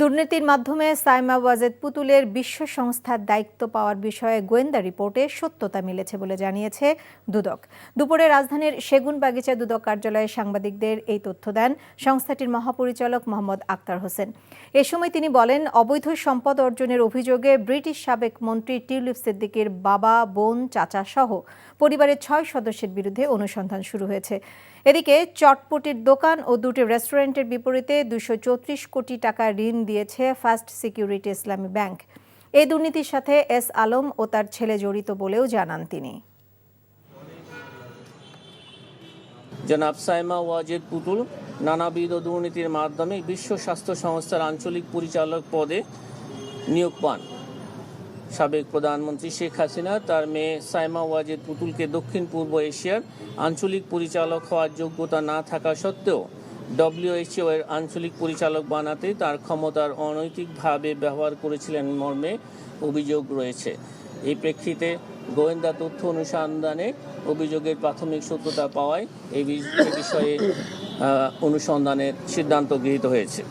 দুর্নীতির মাধ্যমে সাইমা ওয়াজেদ পুতুলের বিশ্ব সংস্থার দায়িত্ব পাওয়ার বিষয়ে গোয়েন্দা রিপোর্টে সত্যতা মিলেছে বলে জানিয়েছে দুদক। দুপুরে রাজধানীর সেগুনবাগিচা দুদক কার্যালয়ে সাংবাদিকদের এই তথ্য দেন সংস্থাটির মহাপরিচালক মোহাম্মদ আক্তার হোসেন। এ সময় তিনি বলেন, অবৈধ সম্পদ অর্জনের অভিযোগে ব্রিটিশ সাবেক মন্ত্রী টিউলিপ সিদ্দিকীর বাবা, বোন, চাচা সহ পরিবারের 6 সদস্যের বিরুদ্ধে অনুসন্ধান শুরু হয়েছে। এদিকে চটপটির দোকান ও দুটি রেস্টুরেন্টের বিপরীতে 234 কোটি টাকা ঋণ দিয়েছে ফার্স্ট সিকিউরিটি ইসলামী ব্যাংক। এই দুর্নীতির সাথে এস আলম ও তার ছেলে জড়িত বলেও জানান তিনি। জনাব সাইমা ওয়াজেদ পুতুল নানাবিধ দুর্নীতির মাধ্যমে বিশ্ব স্বাস্থ্য সংস্থার আঞ্চলিক পরিচালক পদে নিয়োগ পান। সাবেক প্রধানমন্ত্রী শেখ হাসিনা তার মেয়ে সাইমা ওয়াজেদ পুতুলকে দক্ষিণ পূর্ব এশিয়ার আঞ্চলিক পরিচালক হওয়ার যোগ্যতা না থাকা সত্ত্বেও WHO এর আঞ্চলিক পরিচালক বানাতে তার ক্ষমতার অনৈতিকভাবে ব্যবহার করেছিলেন মর্মে অভিযোগ রয়েছে। এই প্রেক্ষিতে গোয়েন্দা তথ্য অনুসন্ধানে অভিযোগের প্রাথমিক সত্যতা পাওয়ায় এই বিষয়ে অনুসন্ধানের সিদ্ধান্ত গৃহীত হয়েছে।